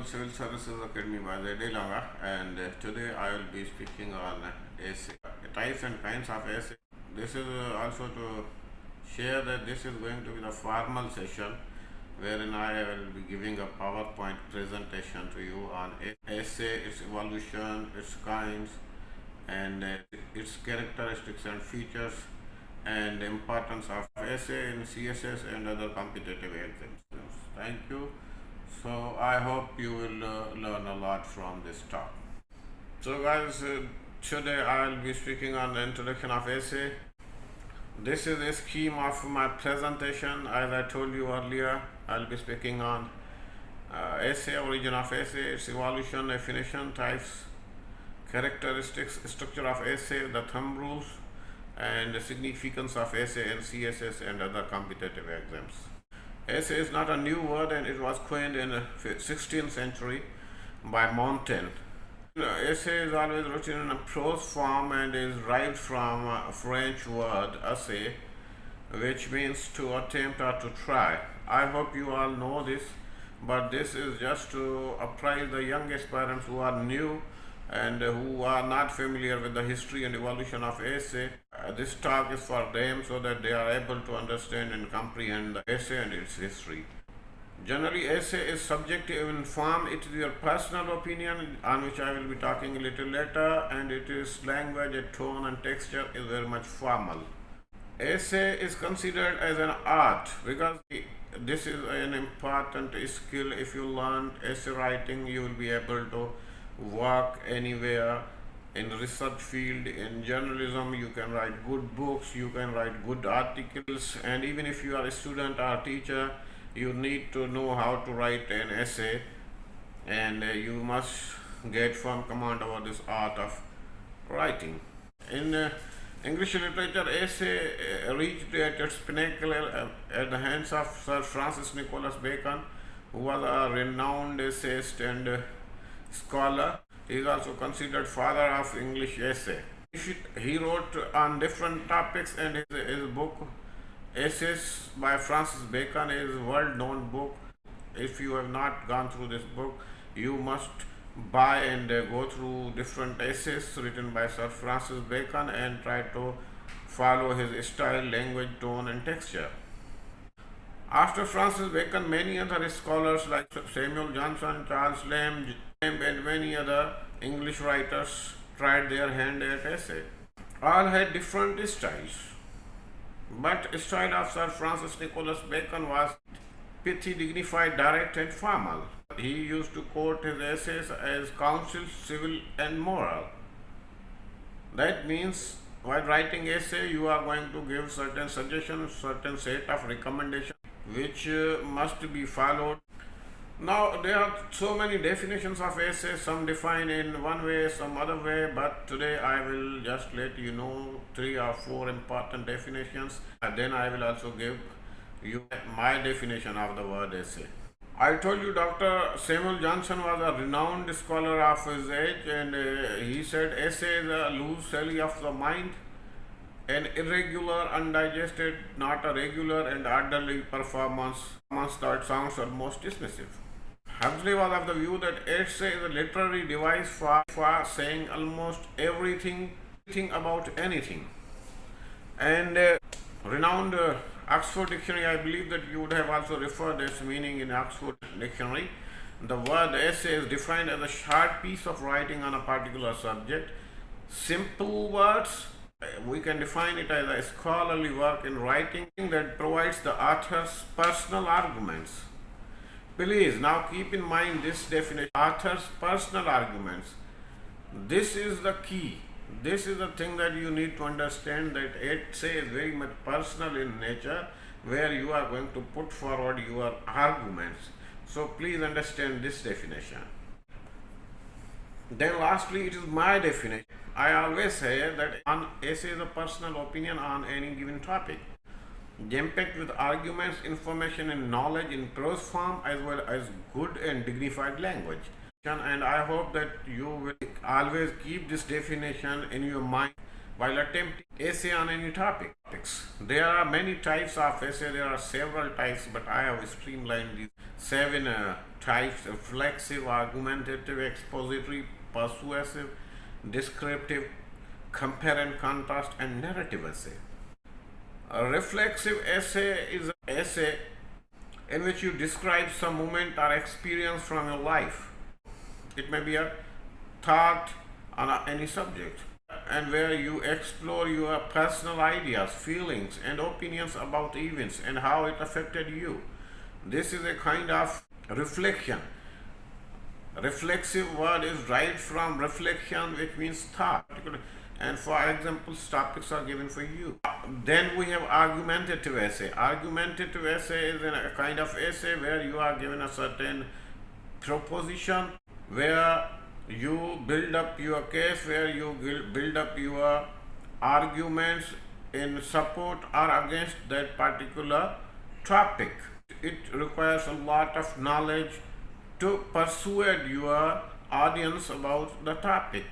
Civil Services Academy by Z.A Langah, and today I will be speaking on essay, types and kinds of essay. This is also to share that this is going to be the formal session wherein I will be giving a PowerPoint presentation to you on essay, its evolution, its kinds, and its characteristics and features, and the importance of essay in CSS and other competitive exams. Thank you. So I hope you will learn a lot from this talk. So guys, today I will be speaking on the introduction of essay. This is a scheme of my presentation. As I told you earlier, I will be speaking on essay, origin of essay, its evolution, definition, types, characteristics, structure of essay, the thumb rules, and the significance of essay in CSS and other competitive exams. Essay is not a new word, and it was coined in the 16th century by Montaigne. Essay is always written in a prose form and is derived from a French word essay, which means to attempt or to try. I hope you all know this, but this is just to apprise the young aspirants who are new and who are not familiar with the history and evolution of essay. This talk is for them so that they are able to understand and comprehend the essay and its history. Generally, essay is subjective in form. It is your personal opinion, on which I will be talking a little later, and it is language, tone and texture is very much formal. Essay is considered as an art because this is an important skill. If you learn essay writing, you will be able to work anywhere in research field. In journalism, you can write good books, you can write good articles, and even if you are a student or teacher, you need to know how to write an essay, and you must get firm command over this art of writing. In English literature, essay reached at its pinnacle at the hands of Sir Francis Nicholas Bacon, who was a renowned essayist and scholar. He is also considered father of English essay. He wrote on different topics, and his book Essays by Francis Bacon is a world-known book. If you have not gone through this book, you must buy and go through different essays written by Sir Francis Bacon and try to follow his style, language, tone and texture. After Francis Bacon, many other scholars like Samuel Johnson, Charles Lamb, and many other English writers tried their hand at essay. All had different styles, but the style of Sir Francis Nicholas Bacon was pithy, dignified, direct and formal. He used to quote his essays as counsels, civil and moral. That means while writing essay, you are going to give certain suggestions, certain set of recommendations which must be followed. Now, there are so many definitions of essay, some define in one way, some other way, but today I will just let you know 3 or 4 important definitions, and then I will also give you my definition of the word essay. I told you Dr. Samuel Johnson was a renowned scholar of his age, and he said essay is a loose sally of the mind, an irregular, undigested, not a regular and orderly performance that sounds almost dismissive. Huxley was of the view that essay is a literary device for saying almost everything about anything. And renowned Oxford Dictionary, I believe that you would have also referred this meaning in Oxford Dictionary. The word essay is defined as a short piece of writing on a particular subject. Simple words, we can define it as a scholarly work in writing that provides the author's personal arguments. Please now keep in mind this definition, author's personal arguments. This is the key. This is the thing that you need to understand, that essay is very much personal in nature, where you are going to put forward your arguments. So please understand this definition. Then lastly, it is my definition. I always say that an essay is a personal opinion on any given topic, jam-packed with arguments, information and knowledge in prose form as well as good and dignified language. And I hope that you will always keep this definition in your mind while attempting essay on any topics. There are many types of essay. There are several types, but I have streamlined these 7 types: reflexive, argumentative, expository, persuasive, descriptive, compare and contrast, and narrative essay. A reflexive essay is an essay in which you describe some moment or experience from your life. It may be a thought on any subject, and where you explore your personal ideas, feelings, and opinions about events and how it affected you. This is a kind of reflection. Reflexive word is derived from reflection, which means thought. And for example, topics are given for you. Then we have argumentative essay. Argumentative essay is a kind of essay where you are given a certain proposition, where you build up your case, where you build up your arguments in support or against that particular topic. It requires a lot of knowledge to persuade your audience about the topic,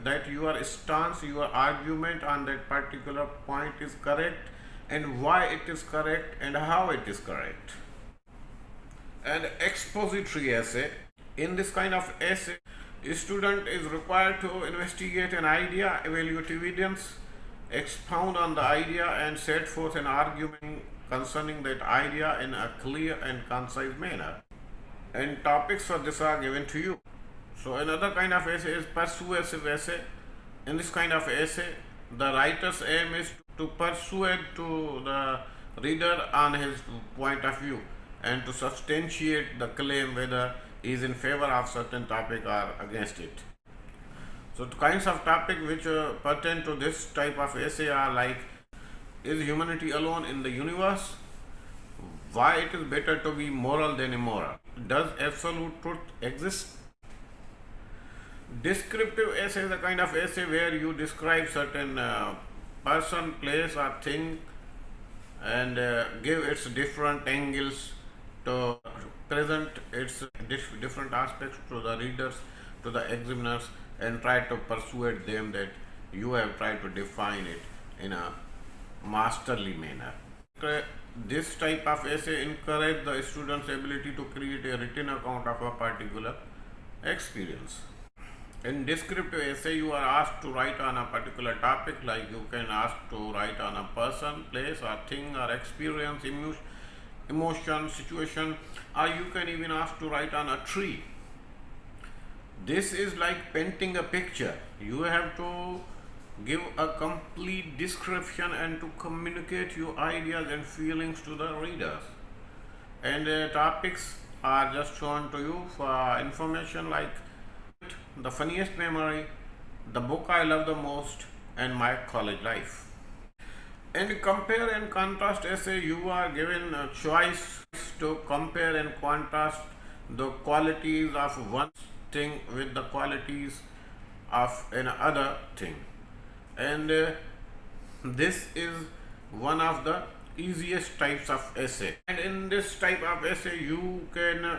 that your stance, your argument on that particular point is correct, and why it is correct, and how it is correct. And expository essay. In this kind of essay, a student is required to investigate an idea, evaluate evidence, expound on the idea, and set forth an argument concerning that idea in a clear and concise manner. And topics for this are given to you. So another kind of essay is persuasive essay. In this kind of essay, the writer's aim is to persuade to the reader on his point of view and to substantiate the claim whether he is in favor of certain topic or against it. So the kinds of topic which pertain to this type of essay are like: is humanity alone in the universe? Why it is better to be moral than immoral? Does absolute truth exist? Descriptive essay is a kind of essay where you describe certain person, place or thing and give its different angles to present its different aspects to the readers, to the examiners, and try to persuade them that you have tried to define it in a masterly manner. This type of essay encourages the student's ability to create a written account of a particular experience. In descriptive essay, you are asked to write on a particular topic, like you can ask to write on a person, place or thing or experience, emotion, situation, or you can even ask to write on a tree. This is like painting a picture. You have to give a complete description and to communicate your ideas and feelings to the readers. And topics are just shown to you for information, like the funniest memory, the book I love the most, and my college life. And compare and contrast essay, you are given a choice to compare and contrast the qualities of one thing with the qualities of another thing. And this is one of the easiest types of essay. And in this type of essay, you can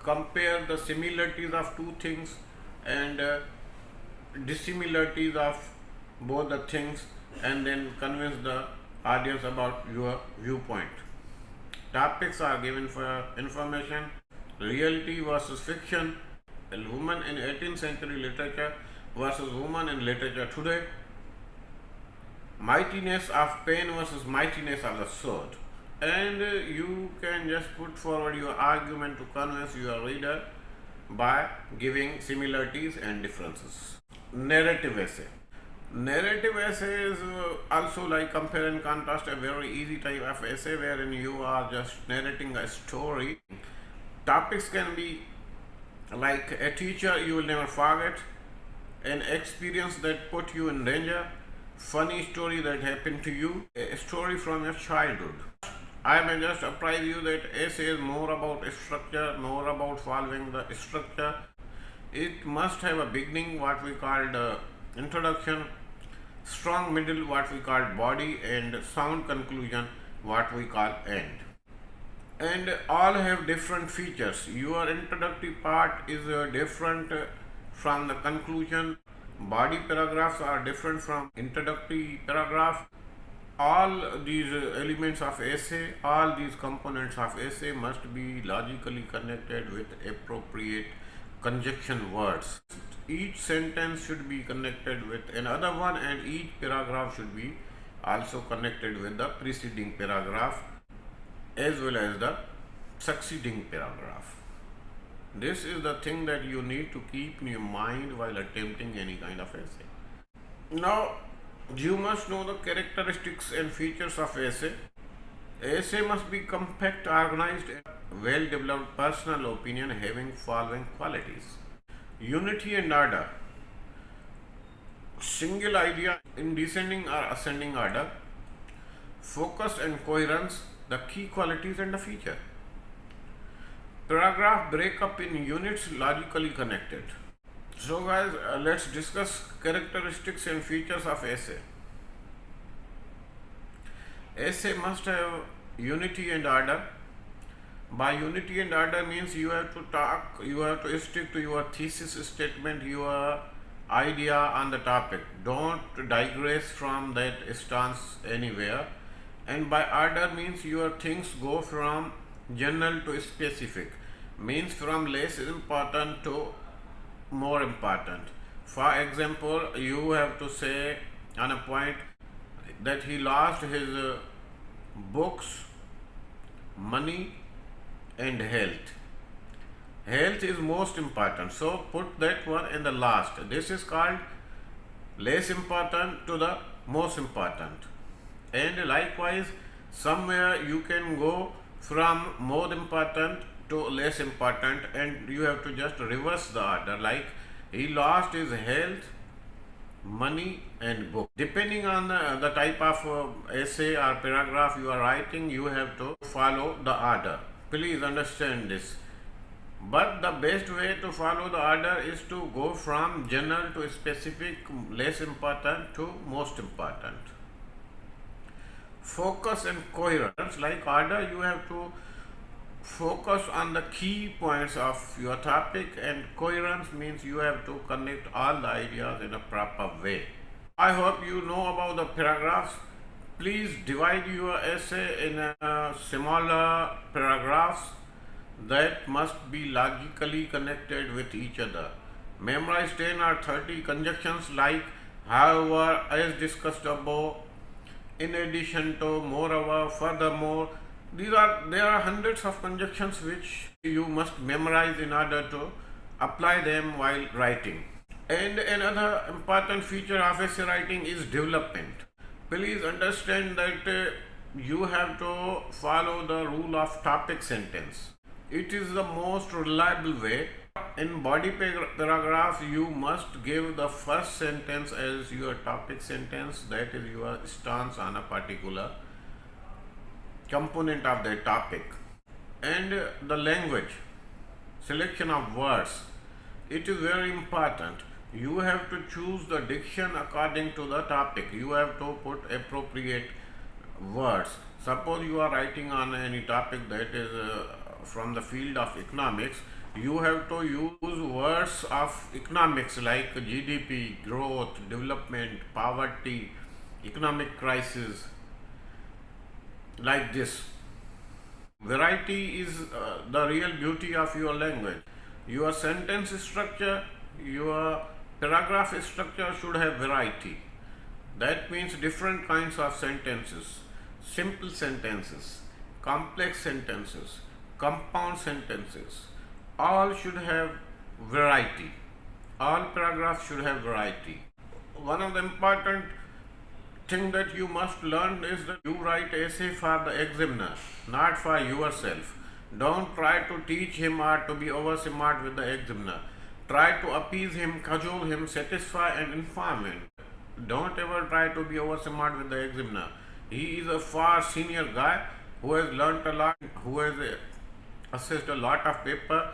compare the similarities of two things and dissimilarities of both the things, and then convince the audience about your viewpoint. Topics are given for information: reality versus fiction, a woman in 18th century literature versus woman in literature today, mightiness of pen versus mightiness of the sword. And you can just put forward your argument to convince your reader by giving similarities and differences. Narrative essay. Narrative essay is also like compare and contrast, a very easy type of essay wherein you are just narrating a story. Topics can be like a teacher you will never forget, an experience that put you in danger, funny story that happened to you, a story from your childhood. I may just apprise you that essay is more about structure, more about following the structure. It must have a beginning, what we called introduction, strong middle, what we call body, and sound conclusion, what we call end. And all have different features. Your introductory part is different from the conclusion. Body paragraphs are different from introductory paragraph. All these elements of essay, all these components of essay must be logically connected with appropriate conjunction words. Each sentence should be connected with another one, and each paragraph should be also connected with the preceding paragraph as well as the succeeding paragraph. This is the thing that you need to keep in your mind while attempting any kind of essay. Now, you must know the characteristics and features of essay. Essay must be compact, organized, and well-developed personal opinion having following qualities: unity and order, single idea in descending or ascending order, focus and coherence, the key qualities and the feature. Paragraph break up in units logically connected. So guys, let's discuss characteristics and features of essay. Essay must have unity and order. By unity and order means you have to stick to your thesis statement, your idea on the topic. Don't digress from that stance anywhere. And by order means your things go from general to specific, means from less important to more important. For example, you have to say on a point that he lost his books, money and health. Health is most important, so put that one in the last. This is called less important to the most important. And likewise, somewhere you can go from more important to less important, and you have to just reverse the order, like he lost his health, money and book. Depending on the type of essay or paragraph you are writing, you have to follow the order. Please understand this. But the best way to follow the order is to go from general to specific, less important to most important. Focus and coherence, like order, you have to focus on the key points of your topic, and coherence means you have to connect all the ideas in a proper way. I hope you know about the paragraphs. Please divide your essay in smaller paragraphs that must be logically connected with each other. Memorize 10 or 30 conjunctions like however, as discussed above, in addition to, moreover, furthermore. There are hundreds of conjunctions which you must memorize in order to apply them while writing. And another important feature of essay writing is development. Please understand that you have to follow the rule of topic sentence. It is the most reliable way. In body paragraph, you must give the first sentence as your topic sentence, that is your stance on a particular component of the topic. And the language, selection of words, it is very important. You have to choose the diction according to the topic. You have to put appropriate words. Suppose you are writing on any topic that is from the field of economics, you have to use words of economics like GDP, growth, development, poverty, economic crisis, like this. Variety is the real beauty of your language. Your sentence structure, your paragraph structure should have variety. That means different kinds of sentences, simple sentences, complex sentences, compound sentences, all should have variety. All paragraphs should have variety. One of the important thing that you must learn is that you write essay for the examiner, not for yourself. Don't try to teach him or to be over smart with the examiner. Try to appease him, cajole him, satisfy and inform him. Don't ever try to be over smart with the examiner. He is a far senior guy who has learnt a lot, who has assessed a lot of paper.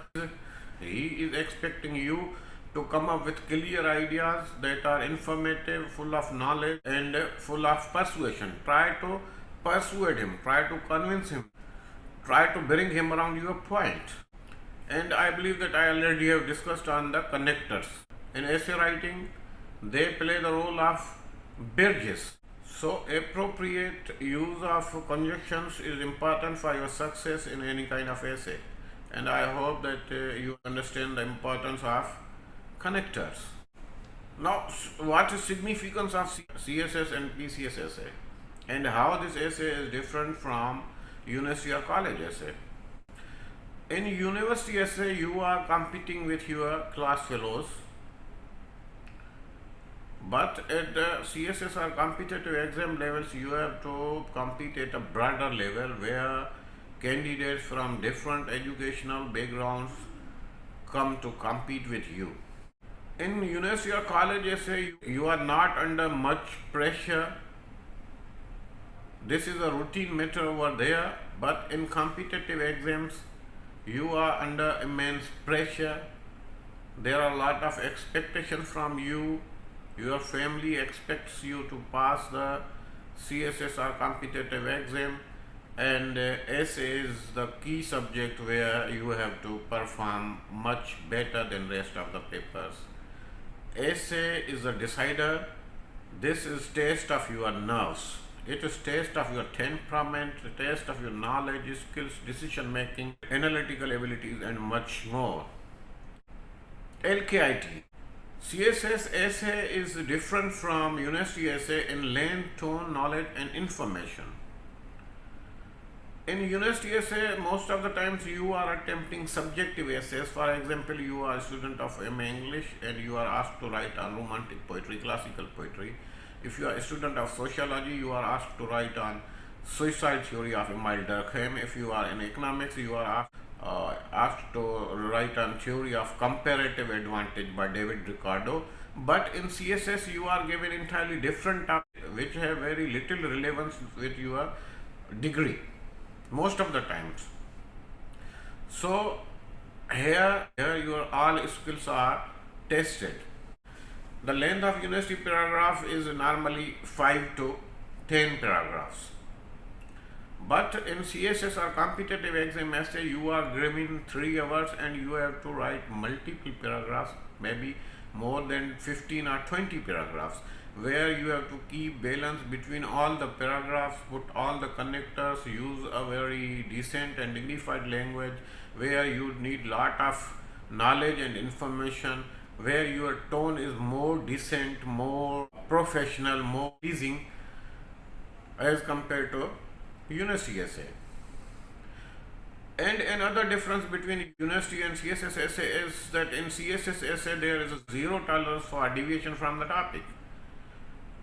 He is expecting you to come up with clear ideas that are informative, full of knowledge and full of persuasion. Try to persuade him, try to convince him, try to bring him around your point. And I believe that I already have discussed on the connectors. In essay writing, they play the role of bridges. So appropriate use of conjunctions is important for your success in any kind of essay, and I hope that you understand the importance of connectors. Now, what is significance of CSS and PCS essay, and how this essay is different from university or college essay? In university essay, you are competing with your class fellows, but at the CSS or competitive exam levels, you have to compete at a broader level where candidates from different educational backgrounds come to compete with you. In university or college essay, you are not under much pressure. This is a routine matter over there, but in competitive exams, you are under immense pressure. There are a lot of expectations from you. Your family expects you to pass the CSS or competitive exam, and essay is the key subject where you have to perform much better than rest of the papers. Essay is a decider. This is test of your nerves. It is test of your temperament, test of your knowledge, skills, decision making, analytical abilities, and much more. LKIT. CSS essay is different from university essay in length, tone, knowledge, and information. In university essay, most of the times you are attempting subjective essays. For example, you are a student of MA English and you are asked to write on romantic poetry, classical poetry. If you are a student of sociology, you are asked to write on suicide theory of Emile Durkheim. If you are in economics, you are asked to write on theory of comparative advantage by David Ricardo. But in CSS, you are given entirely different topics which have very little relevance with your degree most of the times. So here your all skills are tested. The length of university paragraph is normally 5 to 10 paragraphs. But in CSS or competitive exam essay, you are given 3 hours and you have to write multiple paragraphs, maybe more than 15 or 20 paragraphs, where you have to keep balance between all the paragraphs, put all the connectors, use a very decent and dignified language, where you need lot of knowledge and information, where your tone is more decent, more professional, more pleasing as compared to university essay. And another difference between university and CSS essay is that in CSS essay there is a zero tolerance for deviation from the topic.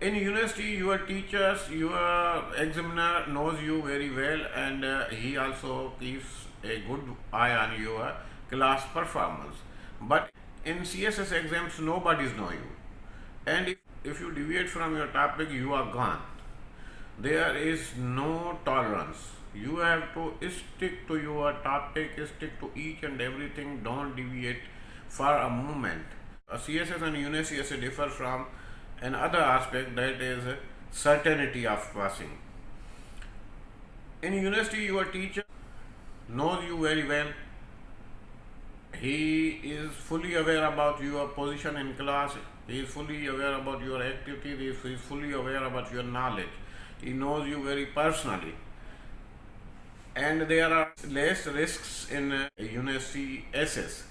In university, your teachers, your examiner knows you very well, and he also keeps a good eye on your class performance. But in CSS exams, nobody's know you, and if you deviate from your topic, you are gone. There is no tolerance. You have to stick to your topic, stick to each and everything, don't deviate for a moment. CSS and university essay differ from another aspect, that is certainty of passing. In university, your teacher knows you very well. He is fully aware about your position in class. He is fully aware about your activities. He is fully aware about your knowledge. He knows you very personally. And there are less risks in university essays.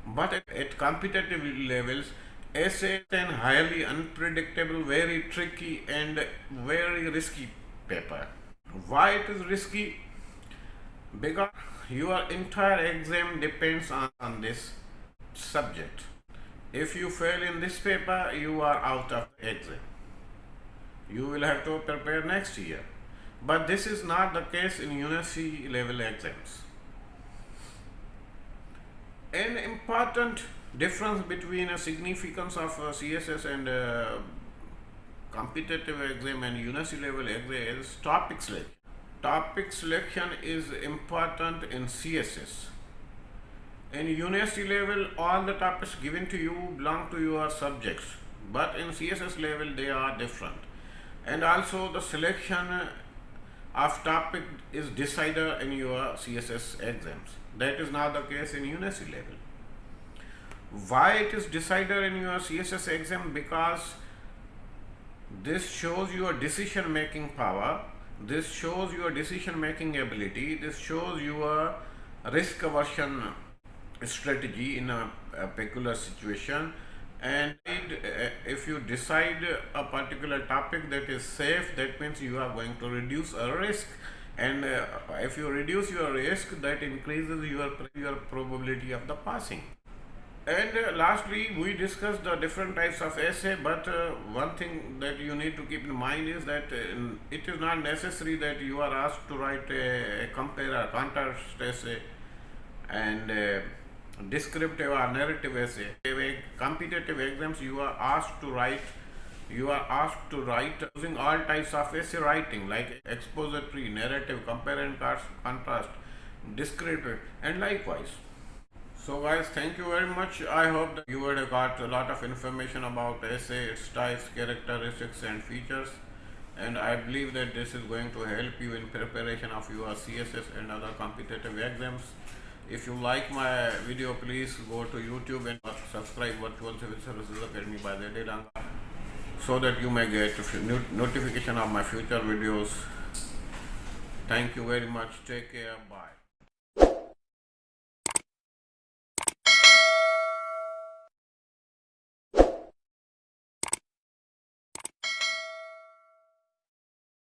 But at competitive levels, essay is an highly unpredictable, very tricky and very risky paper. Why it is risky? Because your entire exam depends on this subject. If you fail in this paper, you are out of the exam. You will have to prepare next year. But this is not the case in university level exams. An important difference between a significance of CSS and competitive exam and university level exam is topic selection. Topic selection is important in CSS. In university level, all the topics given to you belong to your subjects, but in CSS level they are different. And also the selection of topic is decider in your CSS exams. That is not the case in university level. Why it is decider in your CSS exam? Because This shows your decision making power. This shows your decision making ability. This shows your risk aversion strategy in a peculiar situation. And if you decide a particular topic that is safe, that means you are going to reduce a risk. And if you reduce your risk, that increases your probability of the passing. And lastly, we discussed the different types of essay, but one thing that you need to keep in mind is that it is not necessary that you are asked to write a compare or contrast essay and descriptive or narrative essay. In competitive exams, you are asked to write using all types of essay writing like expository, narrative, compare and contrast, descriptive, and likewise. So guys, thank you very much. I hope that you would have got a lot of information about essay, its types, characteristics and features, and I believe that this is going to help you in preparation of your CSS and other competitive exams. If you like my video, please go to YouTube and subscribe Virtual Civil Services Academy by Z.A Langah, so that you may get notification of my future videos. Thank you very much. Take care. Bye.